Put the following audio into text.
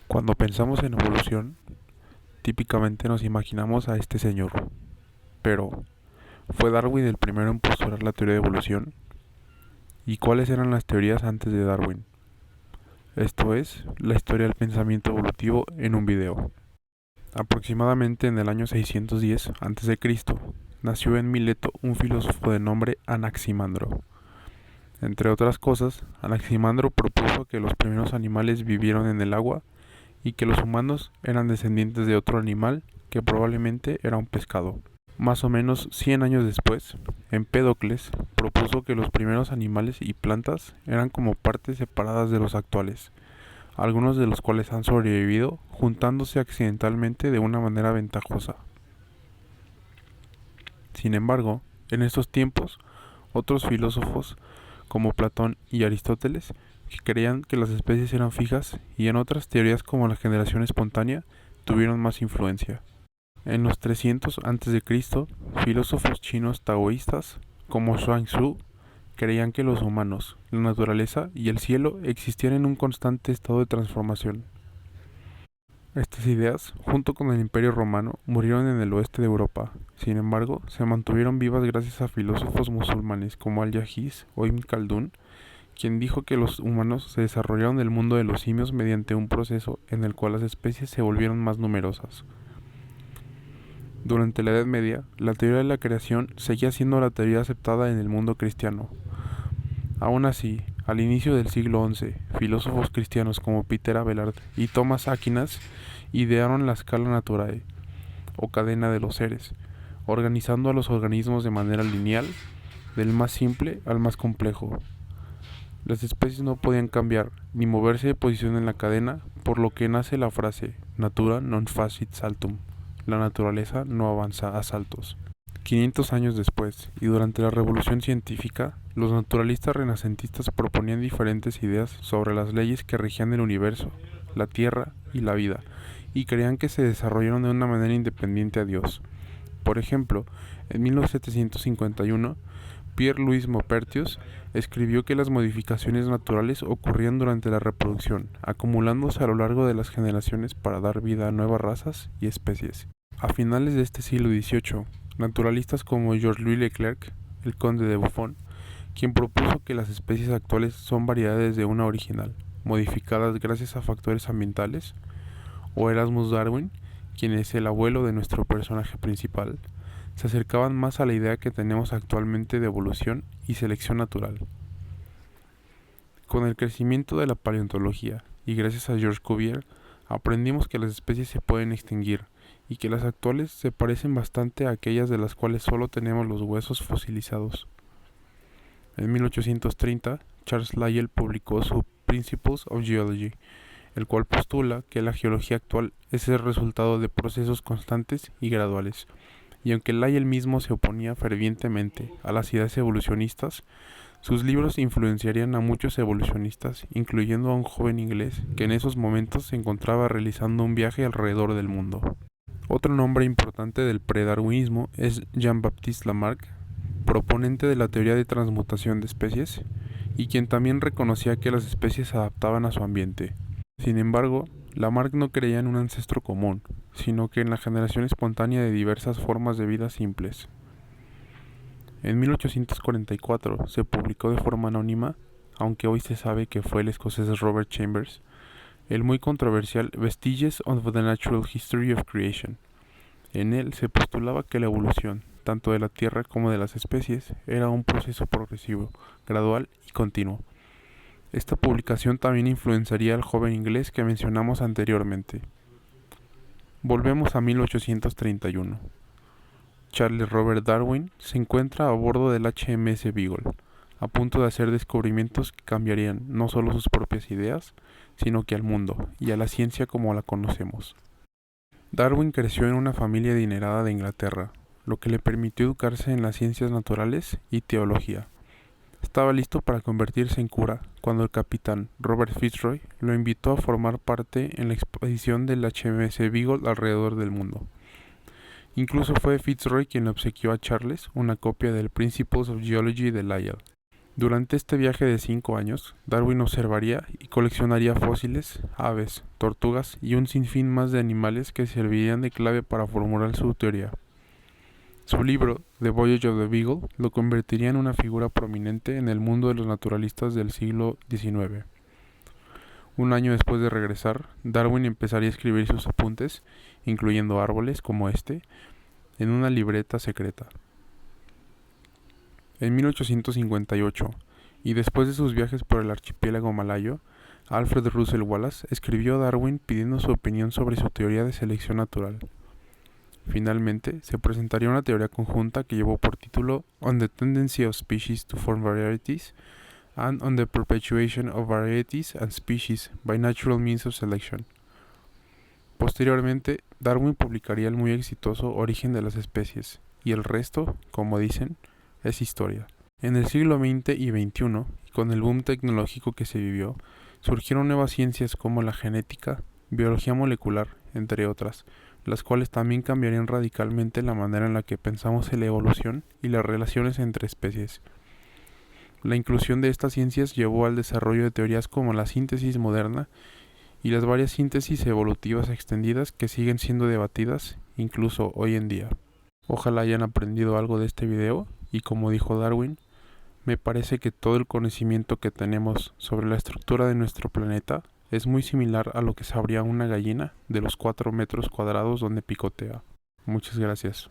Cuando pensamos en evolución, típicamente nos imaginamos a este señor. Pero, ¿fue Darwin el primero en postular la teoría de evolución? ¿Y cuáles eran las teorías antes de Darwin? Esto es, la historia del pensamiento evolutivo en un video. Aproximadamente en el año 610 a.C., nació en Mileto un filósofo de nombre Anaximandro. Entre otras cosas, Anaximandro propuso que los primeros animales vivieron en el agua y que los humanos eran descendientes de otro animal que probablemente era un pescado. Más o menos 100 años después, Empédocles propuso que los primeros animales y plantas eran como partes separadas de los actuales, algunos de los cuales han sobrevivido juntándose accidentalmente de una manera ventajosa. Sin embargo, en estos tiempos, otros filósofos, como Platón y Aristóteles, que creían que las especies eran fijas, y en otras teorías como la generación espontánea, tuvieron más influencia. En los 300 a.C., filósofos chinos taoístas, como Zhuangzi, creían que los humanos, la naturaleza y el cielo existían en un constante estado de transformación. Estas ideas, junto con el Imperio Romano, murieron en el oeste de Europa. Sin embargo, se mantuvieron vivas gracias a filósofos musulmanes como Al-Jahiz o Ibn Khaldun, quien dijo que los humanos se desarrollaron del mundo de los simios mediante un proceso en el cual las especies se volvieron más numerosas. Durante la Edad Media, la teoría de la creación seguía siendo la teoría aceptada en el mundo cristiano. Aún así, al inicio del siglo XI, filósofos cristianos como Peter Abelard y Thomas Aquinas idearon la scala naturae, o cadena de los seres, organizando a los organismos de manera lineal, del más simple al más complejo. Las especies no podían cambiar ni moverse de posición en la cadena, por lo que nace la frase natura non facit saltum, la naturaleza no avanza a saltos. 500 años después, y durante la Revolución Científica, los naturalistas renacentistas proponían diferentes ideas sobre las leyes que regían el universo, la Tierra y la vida, y creían que se desarrollaron de una manera independiente a Dios. Por ejemplo, en 1751, Pierre-Louis Maupertuis escribió que las modificaciones naturales ocurrían durante la reproducción, acumulándose a lo largo de las generaciones para dar vida a nuevas razas y especies. A finales de este siglo XVIII, naturalistas como Georges-Louis Leclerc, el conde de Buffon, quien propuso que las especies actuales son variedades de una original, modificadas gracias a factores ambientales, o Erasmus Darwin, quien es el abuelo de nuestro personaje principal, se acercaban más a la idea que tenemos actualmente de evolución y selección natural. Con el crecimiento de la paleontología y gracias a Georges Cuvier, aprendimos que las especies se pueden extinguir y que las actuales se parecen bastante a aquellas de las cuales solo tenemos los huesos fosilizados. En 1830, Charles Lyell publicó su Principles of Geology, el cual postula que la geología actual es el resultado de procesos constantes y graduales, y aunque Lyell mismo se oponía fervientemente a las ideas evolucionistas, sus libros influenciarían a muchos evolucionistas, incluyendo a un joven inglés que en esos momentos se encontraba realizando un viaje alrededor del mundo. Otro nombre importante del predarwinismo es Jean-Baptiste Lamarck, proponente de la teoría de transmutación de especies, y quien también reconocía que las especies se adaptaban a su ambiente. Sin embargo, Lamarck no creía en un ancestro común, sino que en la generación espontánea de diversas formas de vida simples. En 1844 se publicó de forma anónima, aunque hoy se sabe que fue el escocés Robert Chambers, el muy controversial Vestiges of the Natural History of Creation. En él se postulaba que la evolución, tanto de la Tierra como de las especies, era un proceso progresivo, gradual y continuo. Esta publicación también influenciaría al joven inglés que mencionamos anteriormente. Volvemos a 1831. Charles Robert Darwin se encuentra a bordo del HMS Beagle, a punto de hacer descubrimientos que cambiarían no solo sus propias ideas, sino que al mundo y a la ciencia como la conocemos. Darwin creció en una familia adinerada de Inglaterra, lo que le permitió educarse en las ciencias naturales y teología. Estaba listo para convertirse en cura cuando el capitán Robert Fitzroy lo invitó a formar parte en la expedición del HMS Beagle alrededor del mundo. Incluso fue Fitzroy quien le obsequió a Charles una copia del Principles of Geology de Lyell. Durante este viaje de 5 años, Darwin observaría y coleccionaría fósiles, aves, tortugas y un sinfín más de animales que servirían de clave para formular su teoría. Su libro, The Voyage of the Beagle, lo convertiría en una figura prominente en el mundo de los naturalistas del siglo XIX. Un año después de regresar, Darwin empezaría a escribir sus apuntes, incluyendo árboles como este, en una libreta secreta. En 1858, y después de sus viajes por el archipiélago malayo, Alfred Russel Wallace escribió a Darwin pidiendo su opinión sobre su teoría de selección natural. Finalmente, se presentaría una teoría conjunta que llevó por título On the Tendency of Species to Form Varieties and on the Perpetuation of Varieties and Species by Natural Means of Selection. Posteriormente, Darwin publicaría el muy exitoso Origen de las especies, y el resto, como dicen, es historia. En el siglo XX y XXI, con el boom tecnológico que se vivió, surgieron nuevas ciencias como la genética, biología molecular, entre otras, las cuales también cambiarían radicalmente la manera en la que pensamos en la evolución y las relaciones entre especies. La inclusión de estas ciencias llevó al desarrollo de teorías como la síntesis moderna y las varias síntesis evolutivas extendidas que siguen siendo debatidas incluso hoy en día. Ojalá hayan aprendido algo de este video y, como dijo Darwin, me parece que todo el conocimiento que tenemos sobre la estructura de nuestro planeta es muy similar a lo que sabría una gallina de los 4 metros cuadrados donde picotea. Muchas gracias.